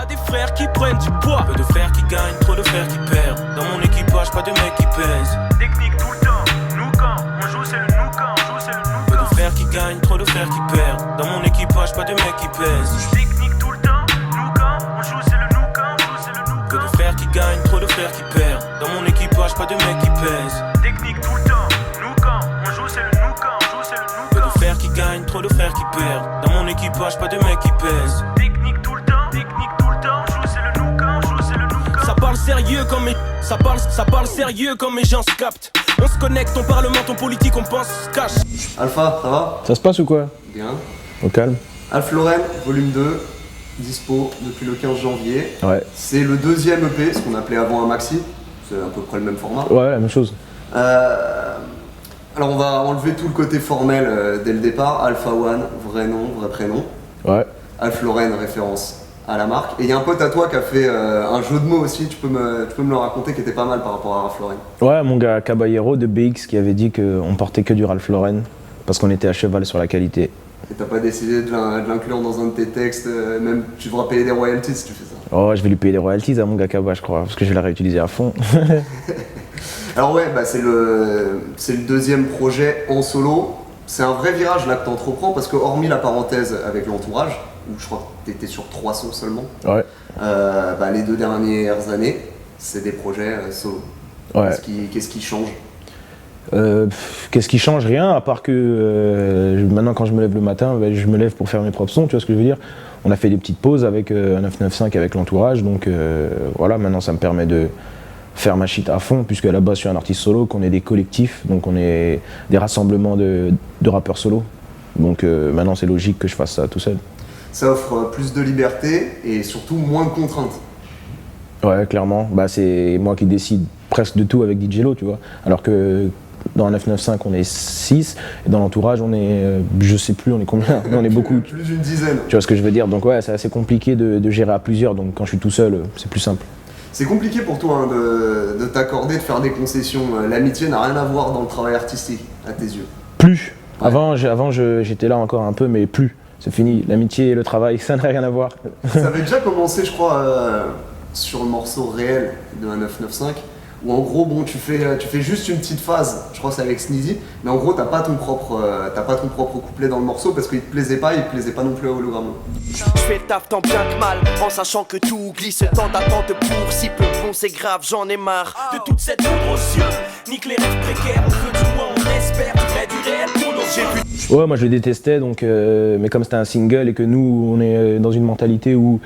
a des frères qui prennent du poids. Peu de frères qui gagnent, trop de frères qui perdent. Dans mon équipage, pas de mecs qui pèsent. Technique tout le temps, nous quand on joue c'est le nous quand on joue c'est le nous. Peu de frères qui gagnent, trop de frères qui perdent. Dans mon équipage, pas de mecs qui pèsent. Technique tout le temps, nous quand on joue c'est le nous quand on joue c'est le nous. Peu de frères qui gagnent, trop de frères qui perdent. Dans mon équipage, pas de mecs qui pèsent. Technique tout le temps, nous quand on joue c'est le nous quand on joue c'est le nous. Peu de frères qui gagnent, trop de frères qui perdent. Dans mon équipage, pas de mecs qui pèsent. Technique tout le temps, joue c'est le nous quand on joue c'est le nous quand. Ça parle sérieux comme mes ça parle sérieux comme mes gens se captent. On se connecte, on parlement, ton politique, on pense, se cache. Alpha, ça va? Ça se passe ou quoi? Bien. Au calme. Alpha Lorraine, volume 2, dispo depuis le 15 janvier. Ouais. C'est le deuxième EP, ce qu'on appelait avant un maxi. C'est à peu près le même format. Ouais, la même chose. Alors on va enlever tout le côté formel dès le départ. Alpha One, vrai nom, vrai prénom. Ouais. Alpha Lorraine, référence à la marque. Et il y a un pote à toi qui a fait un jeu de mots aussi, tu peux me le raconter, qui était pas mal par rapport à Ralph Lauren. Ouais, mon gars Caballero de BX qui avait dit qu'on portait que du Ralph Lauren parce qu'on était à cheval sur la qualité. Et t'as pas décidé de l'inclure dans un de tes textes, même tu devras payer des royalties si tu fais ça. Oh, je vais lui payer des royalties à mon gars Cabba, je crois, parce que je vais la réutiliser à fond. Alors ouais, bah c'est le deuxième projet en solo. C'est un vrai virage là que t'entreprends parce que hormis la parenthèse avec l'entourage, où je crois que t'étais sur 3 sons seulement, Ouais. Les 2 dernières années, c'est des projets solo. Ouais. Qu'est-ce qui change? Qu'est-ce qui change? Rien, à part que maintenant quand je me lève le matin, je me lève pour faire mes propres sons, tu vois ce que je veux dire? On a fait des petites pauses avec un 995 avec l'entourage, donc voilà, maintenant ça me permet de faire ma shit à fond, puisque à la base je suis un artiste solo, qu'on est des collectifs, donc on est des rassemblements de rappeurs solo. Donc maintenant c'est logique que je fasse ça tout seul. Ça offre plus de liberté et surtout moins de contraintes. Ouais, clairement, c'est moi qui décide presque de tout avec DJ Lo, tu vois. Alors que dans un 995 on est 6, et dans l'entourage on est, je sais plus, on est combien, mais on est beaucoup. Plus d'une dizaine. Tu vois ce que je veux dire? Donc ouais, c'est assez compliqué de gérer à plusieurs, donc quand je suis tout seul, c'est plus simple. C'est compliqué pour toi de t'accorder, de faire des concessions. L'amitié n'a rien à voir dans le travail artistique, à tes yeux. Plus. Ouais. Avant j'étais là encore un peu, mais plus. C'est fini. L'amitié et le travail, ça n'a rien à voir. Ça avait déjà commencé, je crois, sur le morceau réel de un 995, où en gros, bon, tu fais juste une petite phase, je crois que c'est avec Sneezy, mais en gros, t'as pas ton propre couplet dans le morceau parce qu'il te plaisait pas non plus à Hologramme. Je fais le taf tant bien que mal, en sachant que tout glisse, tant d'attente pour si peu bon c'est grave, j'en ai marre de toute cette foudre aux cieux. Nique les rêves précaires, on veut du moins on espère, mais du réel pour nos j'ai vu. Ouais, moi je le détestais, donc, mais comme c'était un single et que nous on est dans une mentalité où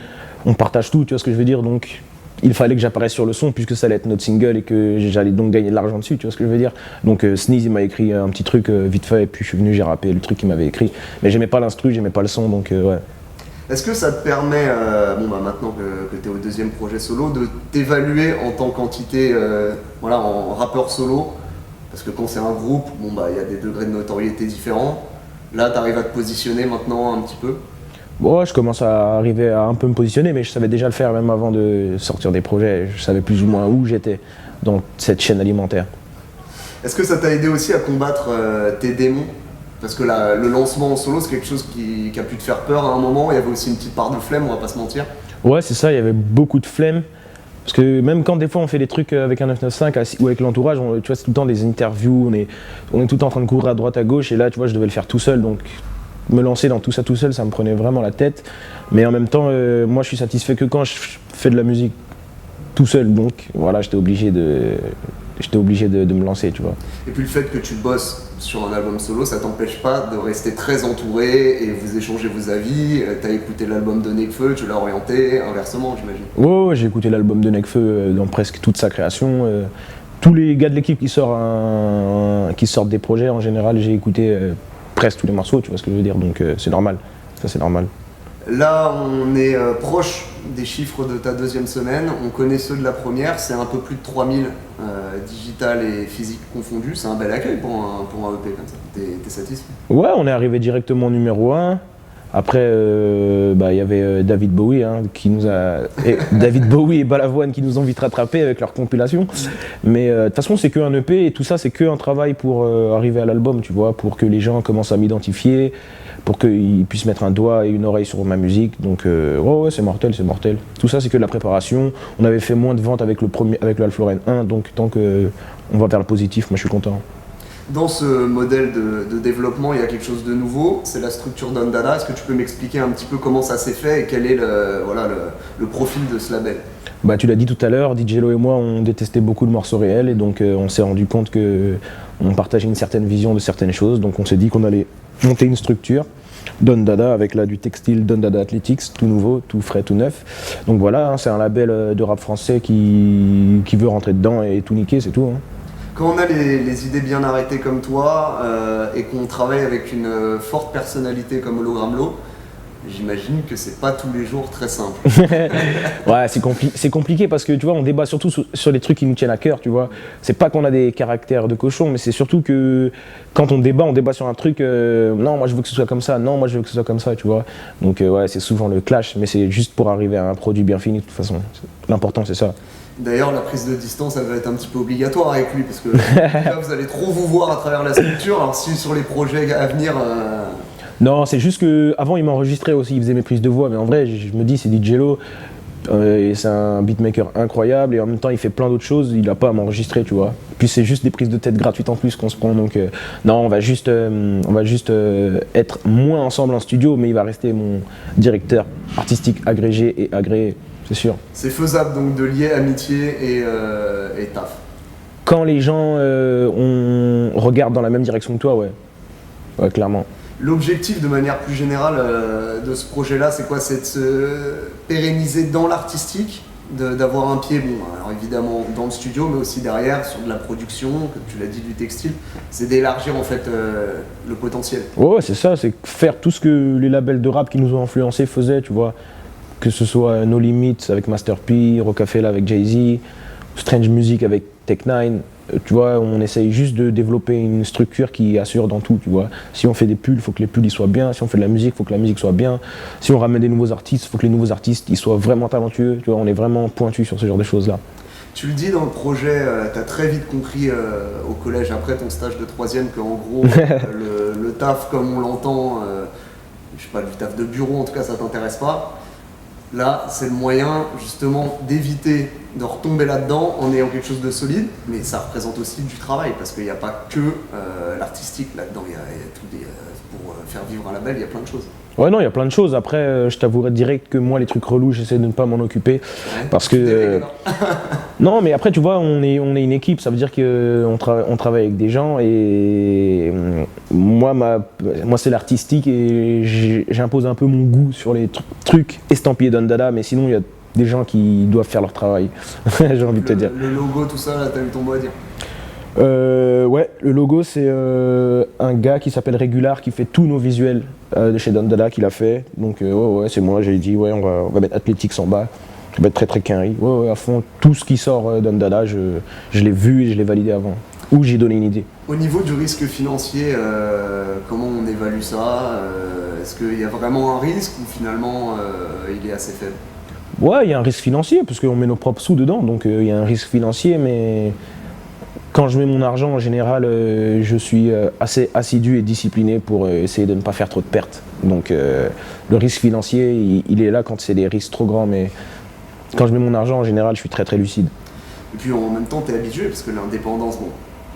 on partage tout, tu vois ce que je veux dire, donc il fallait que j'apparaisse sur le son puisque ça allait être notre single et que j'allais donc gagner de l'argent dessus, tu vois ce que je veux dire. Donc Sneeze il m'a écrit un petit truc vite fait et puis je suis venu, j'ai rappé le truc qu'il m'avait écrit, mais j'aimais pas l'instru, j'aimais pas le son, donc ouais. Est-ce que ça te permet, maintenant que tu es au deuxième projet solo, de t'évaluer en tant qu'entité, en rappeur solo? Parce que quand c'est un groupe, y a des degrés de notoriété différents. Là, tu arrives à te positionner maintenant un petit peu? Bon, ouais, je commence à arriver à un peu me positionner, mais je savais déjà le faire même avant de sortir des projets. Je savais plus ou moins où j'étais dans cette chaîne alimentaire. Est-ce que ça t'a aidé aussi à combattre tes démons? Parce que le lancement en solo, c'est quelque chose qui a pu te faire peur à un moment. Il y avait aussi une petite part de flemme, on va pas se mentir. Ouais, c'est ça, il y avait beaucoup de flemme. Parce que même quand des fois on fait des trucs avec un 995 ou avec l'entourage, tu vois, c'est tout le temps des interviews, on est tout le temps en train de courir à droite à gauche, et là, tu vois, je devais le faire tout seul, donc me lancer dans tout ça tout seul, ça me prenait vraiment la tête. Mais en même temps, moi, je suis satisfait que quand je fais de la musique tout seul, donc voilà, j'étais obligé de me lancer, tu vois. Et puis le fait que tu bosses sur un album solo, ça t'empêche pas de rester très entouré et vous échangez vos avis. T'as écouté l'album de Nekfeu, tu l'as orienté, inversement, j'imagine. Ouais, j'ai écouté l'album de Nekfeu dans presque toute sa création. Tous les gars de l'équipe qui sortent des projets, en général, j'ai écouté presque tous les morceaux, tu vois ce que je veux dire, donc c'est normal, ça c'est normal. Là, on est proche des chiffres de ta deuxième semaine, on connaît ceux de la première, c'est un peu plus de 3000 digital et physique confondus, c'est un bel accueil pour un EP comme ça, t'es satisfait? Ouais, on est arrivé directement numéro 1, après il y avait David Bowie qui nous a... David Bowie et Balavoine qui nous ont vite rattrapés avec leur compilation, mais de toute façon c'est qu'un EP et tout ça c'est qu'un travail pour arriver à l'album, tu vois, pour que les gens commencent à m'identifier, pour qu'ils puissent mettre un doigt et une oreille sur ma musique. Donc ouais, c'est mortel, c'est mortel. Tout ça, c'est que de la préparation. On avait fait moins de ventes avec le Alpha Lorraine 1, donc tant qu'on va vers le positif, moi je suis content. Dans ce modèle de développement, il y a quelque chose de nouveau, c'est la structure Don Dada. Est-ce que tu peux m'expliquer un petit peu comment ça s'est fait et quel est le profil de ce label? Bah, tu l'as dit tout à l'heure, DJ Lo et moi on détestait beaucoup le morceau réel et donc on s'est rendu compte qu'on partageait une certaine vision de certaines choses, donc on s'est dit qu'on allait monter une structure Don Dada avec là du textile Don Dada Athletics, tout nouveau, tout frais, tout neuf. Donc voilà, hein, c'est un label de rap français qui veut rentrer dedans et tout niquer, c'est tout. Hein. Quand on a les idées bien arrêtées comme toi et qu'on travaille avec une forte personnalité comme Hologram Lo, j'imagine que c'est pas tous les jours très simple. Ouais, c'est compliqué parce que tu vois, on débat surtout sur les trucs qui nous tiennent à cœur, tu vois. C'est pas qu'on a des caractères de cochon, mais c'est surtout que quand on débat sur un truc, non, moi je veux que ce soit comme ça, non, moi je veux que ce soit comme ça, tu vois. Donc ouais, c'est souvent le clash, mais c'est juste pour arriver à un produit bien fini de toute façon. L'important c'est ça. D'ailleurs, la prise de distance, elle va être un petit peu obligatoire avec lui, parce que là, vous allez trop vous voir à travers la structure. Alors si sur les projets à venir... Non, c'est juste qu'avant il m'enregistrait aussi, il faisait mes prises de voix, mais en vrai, je me dis, c'est DJ Lo, et c'est un beatmaker incroyable, et en même temps il fait plein d'autres choses, il n'a pas à m'enregistrer, tu vois. Puis c'est juste des prises de tête gratuites en plus qu'on se prend, donc non, on va juste être moins ensemble en studio, mais il va rester mon directeur artistique agrégé et agréé. C'est sûr. C'est faisable donc de lier amitié et taf. Quand les gens regardent dans la même direction que toi, ouais. Ouais, clairement. L'objectif de manière plus générale de ce projet-là, c'est quoi? C'est de se pérenniser dans l'artistique, d'avoir un pied, bon, alors évidemment dans le studio, mais aussi derrière, sur de la production, comme tu l'as dit, du textile. C'est d'élargir en fait le potentiel. Ouais, c'est ça, c'est faire tout ce que les labels de rap qui nous ont influencés faisaient, tu vois. Que ce soit No Limits avec Master P, Rockefeller avec Jay-Z, Strange Music avec Tech9, tu vois, on essaye juste de développer une structure qui assure dans tout, tu vois. Si on fait des pulls, il faut que les pulls ils soient bien, si on fait de la musique, il faut que la musique soit bien, si on ramène des nouveaux artistes, il faut que les nouveaux artistes ils soient vraiment talentueux, tu vois, on est vraiment pointu sur ce genre de choses-là. Tu le dis dans le projet, tu as très vite compris au collège, après ton stage de 3e, qu'en gros, le taf comme on l'entend, je sais pas, du taf de bureau, en tout cas ça t'intéresse pas. Là, c'est le moyen justement d'éviter de retomber là-dedans en ayant quelque chose de solide, mais ça représente aussi du travail parce qu'il n'y a pas que l'artistique là-dedans, il y a tout pour faire vivre un label, il y a plein de choses. Ouais, non, il y a plein de choses. Après, je t'avouerai direct que moi, les trucs relous, j'essaie de ne pas m'en occuper. Ouais, parce que. Non, mais après, tu vois, on est une équipe. Ça veut dire qu'on travaille avec des gens. Et moi c'est l'artistique et j'impose un peu mon goût sur les trucs estampillés Don Dada. Mais sinon, il y a des gens qui doivent faire leur travail. J'ai envie de te dire. Le logo, tout ça, là, t'as eu ton mot à dire. Ouais, le logo c'est un gars qui s'appelle Regular qui fait tous nos visuels de chez Don Dada qui l'a fait. Donc ouais, c'est moi, j'ai dit ouais on va mettre Athletics en bas. Ça va être très très quinri. Ouais, à fond, tout ce qui sort Don Dada, je l'ai vu et je l'ai validé avant. Ou j'ai donné une idée. Au niveau du risque financier, comment on évalue ça? Est-ce qu'il y a vraiment un risque ou finalement il est assez faible? Ouais, il y a un risque financier parce qu'on met nos propres sous dedans, donc il y a un risque financier, mais quand je mets mon argent, en général, je suis assez assidu et discipliné pour essayer de ne pas faire trop de pertes. Donc le risque financier, il est là quand c'est des risques trop grands, mais quand je mets mon argent, en général, je suis très très lucide. Et puis en même temps, tu es habitué, parce que l'indépendance, bon,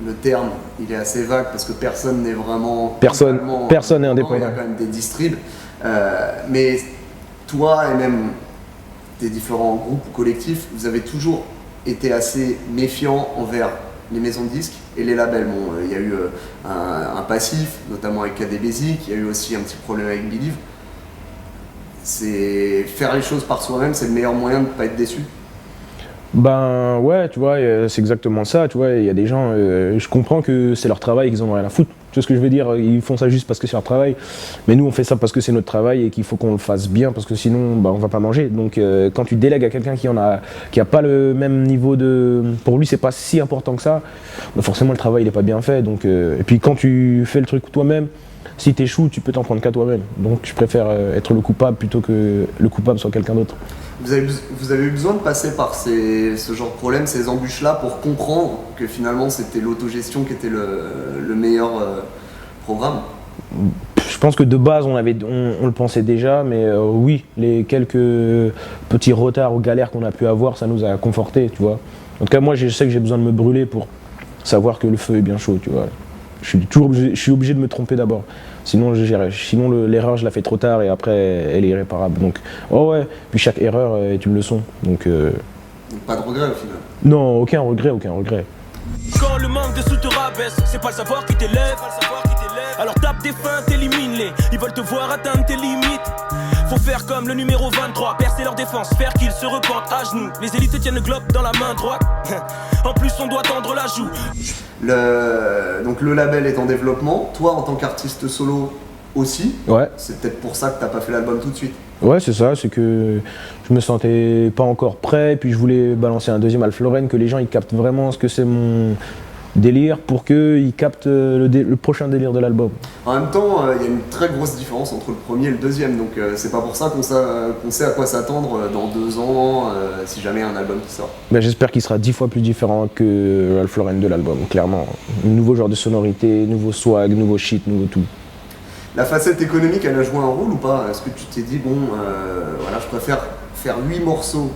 le terme, il est assez vague, parce que personne n'est vraiment... Personne n'est indépendant. Il y a quand même des distribs. Mais toi et même tes différents groupes ou collectifs, vous avez toujours été assez méfiants envers les maisons de disques et les labels. Bon, il y a eu un passif, notamment avec KD Basic, il y a eu aussi un petit problème avec Believe. C'est faire les choses par soi-même, c'est le meilleur moyen de ne pas être déçu. Ben ouais, tu vois, c'est exactement ça, tu vois, il y a des gens, je comprends que c'est leur travail et qu'ils en ont rien à foutre. Tu vois ce que je veux dire, ils font ça juste parce que c'est leur travail, mais nous on fait ça parce que c'est notre travail et qu'il faut qu'on le fasse bien parce que sinon bah, on va pas manger. Donc quand tu délègues à quelqu'un qui a pas le même niveau de... Pour lui c'est pas si important que ça, bah forcément le travail il est pas bien fait. Donc, et puis quand tu fais le truc toi-même, si t'échoues, tu peux t'en prendre qu'à toi-même. Donc je préfère être le coupable plutôt que le coupable soit quelqu'un d'autre. Vous avez eu besoin de passer par ce genre de problème, ces embûches-là, pour comprendre que finalement c'était l'autogestion qui était le meilleur programme? pense que de base on le pensait déjà, mais oui, les quelques petits retards ou galères qu'on a pu avoir, ça nous a conforté, tu vois. En tout cas, moi, je sais que j'ai besoin de me brûler pour savoir que le feu est bien chaud, tu vois. Je suis obligé de me tromper d'abord. Sinon, l'erreur, je la fais trop tard et après, elle est irréparable. Donc, oh ouais. Puis chaque erreur est une leçon. Donc pas de regret au final. Non, aucun regret, aucun regret. Quand le manque de sous te rabaisse, c'est pas le savoir qui t'élève. Alors tape des feintes, élimine-les. Ils veulent te voir atteindre tes limites. Faut faire comme le numéro 23, percer leur défense, faire qu'ils se repentent à genoux. Les élites tiennent le globe dans la main droite. En plus, on doit tendre la joue. Donc le label est en développement. Toi, en tant qu'artiste solo aussi. Ouais. C'est peut-être pour ça que t'as pas fait l'album tout de suite. Ouais, c'est ça, c'est que je me sentais pas encore prêt, puis je voulais balancer un deuxième Alpha Lorraine, que les gens ils captent vraiment ce que c'est mon délire pour qu'ils captent le prochain délire de l'album. En même temps, il y a une très grosse différence entre le premier et le deuxième, donc c'est pas pour ça qu'on sait à quoi s'attendre dans 2 ans, si jamais il y a un album qui sort. Ben, j'espère qu'il sera 10 fois plus différent que Alpha Lorraine de l'album, clairement. Nouveau genre de sonorité, nouveau swag, nouveau shit, nouveau tout. La facette économique, elle a joué un rôle ou pas? Est-ce que tu t'es dit, bon, voilà, je préfère faire 8 morceaux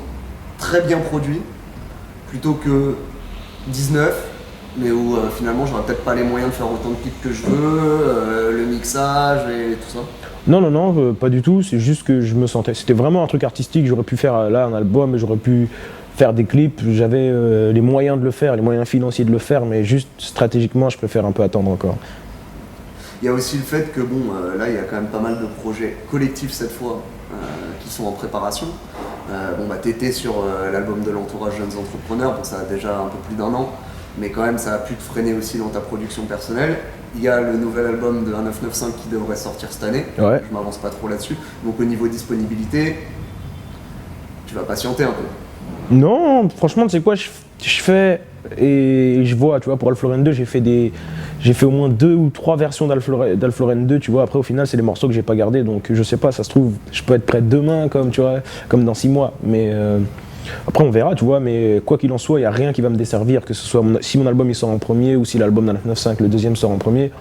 très bien produits plutôt que 19, mais où finalement j'aurais peut-être pas les moyens de faire autant de clips que je veux, le mixage et tout ça? Non, pas du tout, c'est juste que je me sentais... C'était vraiment un truc artistique, j'aurais pu faire là un album, j'aurais pu faire des clips, j'avais les moyens de le faire, les moyens financiers de le faire, mais juste stratégiquement, je préfère un peu attendre encore. Il y a aussi le fait que bon, là il y a quand même pas mal de projets collectifs cette fois qui sont en préparation. T'étais sur l'album de l'entourage Jeunes Entrepreneurs, donc ça a déjà un peu plus d'1 an, mais quand même ça a pu te freiner aussi dans ta production personnelle. Il y a le nouvel album de 1995 qui devrait sortir cette année, ouais. Je m'avance pas trop là-dessus. Donc au niveau disponibilité, tu vas patienter un peu. Non, franchement, tu sais quoi, je fais et je vois, tu vois, pour Alpha Lorraine 2, j'ai fait au moins 2 ou 3 versions d'Alpha Lorraine 2, tu vois. Après, au final, c'est des morceaux que j'ai pas gardés, donc je sais pas, ça se trouve, je peux être prêt demain, comme tu vois, comme dans 6 mois. Mais après, on verra, tu vois. Mais quoi qu'il en soit, il y a rien qui va me desservir, que ce soit si mon album il sort en premier ou si l'album d'195, le deuxième sort en premier,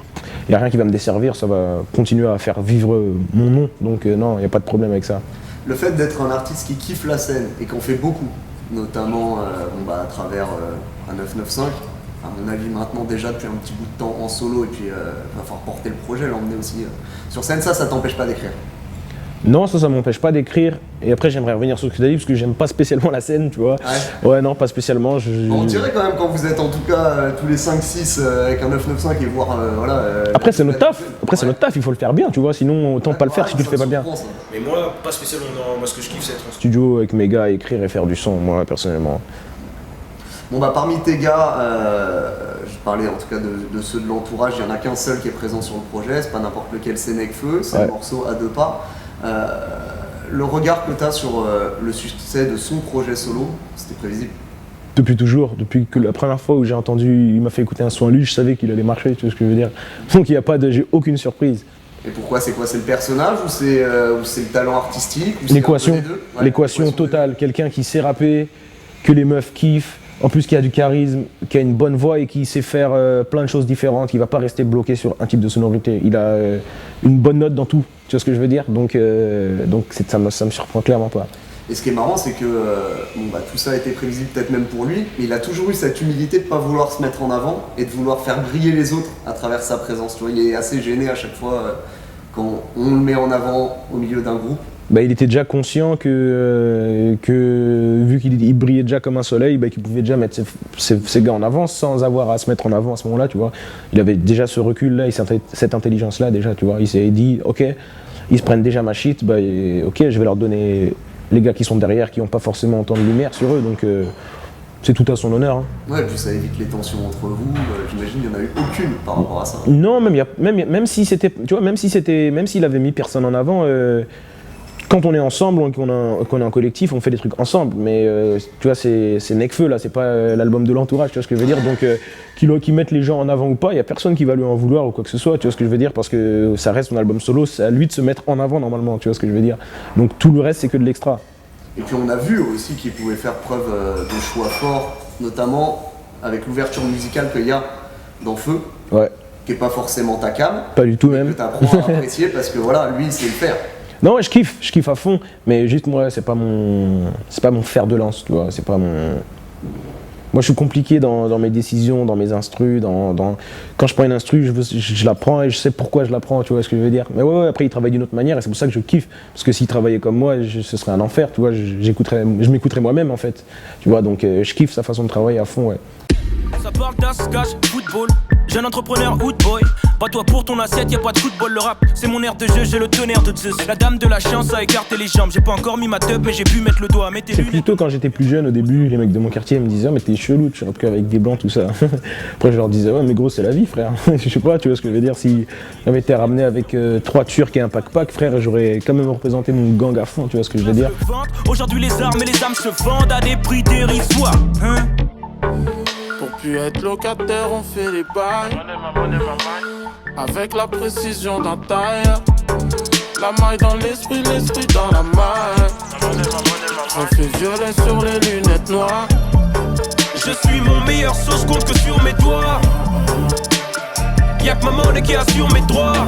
il y a rien qui va me desservir. Ça va continuer à faire vivre mon nom, donc non, il y a pas de problème avec ça. Le fait d'être un artiste qui kiffe la scène et qu'on fait beaucoup, notamment à travers 1995, à mon avis maintenant déjà depuis un petit bout de temps en solo, et puis va falloir porter le projet, l'emmener aussi sur scène, ça t'empêche pas d'écrire? Non, ça m'empêche pas d'écrire. Et après, j'aimerais revenir sur ce que tu as dit, parce que j'aime pas spécialement la scène, tu vois. Ouais, non, pas spécialement. On dirait quand même quand vous êtes en tout cas tous les 5-6 avec un 995 et voir Après, c'est notre taf. C'est notre taf, il faut le faire bien, tu vois. Sinon, autant pas le faire si tu le fais pas bien. Mais moi, pas spécialement. Non, moi, ce que je kiffe, c'est être en studio avec mes gars, écrire et faire du son, moi, personnellement. Bon, parmi tes gars, je parlais en tout cas de ceux de l'entourage, il n'y en a qu'un seul qui est présent sur le projet, c'est pas n'importe lequel, c'est Nekfeu, c'est un morceau à 2 pas. Le regard que tu as sur le succès de son projet solo, c'était prévisible? Depuis toujours, depuis que la première fois où j'ai entendu, il m'a fait écouter un son à lui, je savais qu'il allait marcher, tu vois ce que je veux dire. Donc j'ai aucune surprise. Et pourquoi? C'est quoi? C'est le personnage ou c'est le talent artistique? L'équation totale, quelqu'un qui sait rapper, que les meufs kiffent, en plus qui a du charisme, qui a une bonne voix et qui sait faire plein de choses différentes, qui va pas rester bloqué sur un type de sonorité. Il a une bonne note dans tout, tu vois ce que je veux dire? Donc ça me surprend clairement pas. Et ce qui est marrant, c'est que tout ça a été prévisible peut-être même pour lui, mais il a toujours eu cette humilité de ne pas vouloir se mettre en avant et de vouloir faire briller les autres à travers sa présence. Tu vois, il est assez gêné à chaque fois quand on le met en avant au milieu d'un groupe. Il était déjà conscient que vu qu'il brillait déjà comme un soleil, qu'il pouvait déjà mettre ses gars en avant sans avoir à se mettre en avant à ce moment-là, tu vois. Il avait déjà ce recul-là et cette intelligence-là déjà, tu vois. Il s'est dit, ok, ils se prennent déjà ma shit, ok, je vais leur donner les gars qui sont derrière, qui n'ont pas forcément autant de lumière sur eux, donc c'est tout à son honneur. Hein. Ouais, puis ça évite les tensions entre vous, j'imagine qu'il n'y en a eu aucune par rapport à ça. Non, même s'il avait mis personne en avant, quand on est ensemble, qu'on est en collectif, on fait des trucs ensemble, mais tu vois, c'est Nekfeu là, c'est pas l'album de l'entourage, tu vois ce que je veux dire, donc qu'il mette les gens en avant ou pas, il y a personne qui va lui en vouloir ou quoi que ce soit, tu vois ce que je veux dire, parce que ça reste son album solo, c'est à lui de se mettre en avant normalement, tu vois ce que je veux dire, donc tout le reste c'est que de l'extra. Et puis on a vu aussi qu'il pouvait faire preuve de choix forts, notamment avec l'ouverture musicale qu'il y a dans Feu. Ouais. qui est pas forcément ta cam, Pas du tout que même. t'apprends à apprécier parce que voilà, lui il sait le faire. Non, ouais, je kiffe à fond, mais juste moi, c'est pas mon fer de lance, tu vois, c'est pas mon... Moi, je suis compliqué dans mes décisions, dans mes instrus, quand je prends une instru, je la prends et je sais pourquoi je la prends, tu vois ce que je veux dire. Mais ouais, après, il travaille d'une autre manière et c'est pour ça que je kiffe, parce que s'il travaillait comme moi, ce serait un enfer, tu vois, je m'écouterais moi-même, en fait, tu vois, donc je kiffe sa façon de travailler à fond, ouais. Ça parle d'ascache, football, jeune entrepreneur, hood boy. Pas toi pour ton assiette, y'a pas de football, le rap c'est mon air de jeu, j'ai le tonnerre de Zeus. La dame de la chance a écarté les jambes, j'ai pas encore mis ma teub mais j'ai pu mettre le doigt. C'est plutôt quand j'étais plus jeune, au début, les mecs de mon quartier me disaient « Oh mais t'es chelou, tu rappes qu'avec des blancs, tout ça ». Après je leur disais « Ouais mais gros c'est la vie frère ». Je sais pas, tu vois ce que je veux dire, si j'avais été ramené avec 3 Turcs et un pack-pack, frère, j'aurais quand même représenté mon gang à fond, tu vois ce que je veux dire. Aujourd'hui les armes et les âmes se vendent à des prix dérisoires, hein. Pour plus être locataire, on fait les bails. Avec la précision d'un taille. La maille dans l'esprit, l'esprit dans la maille. On fait violet sur les lunettes noires. Je suis mon meilleur sauce, compte que sur mes doigts. Y'a que ma monnaie qui assure mes droits.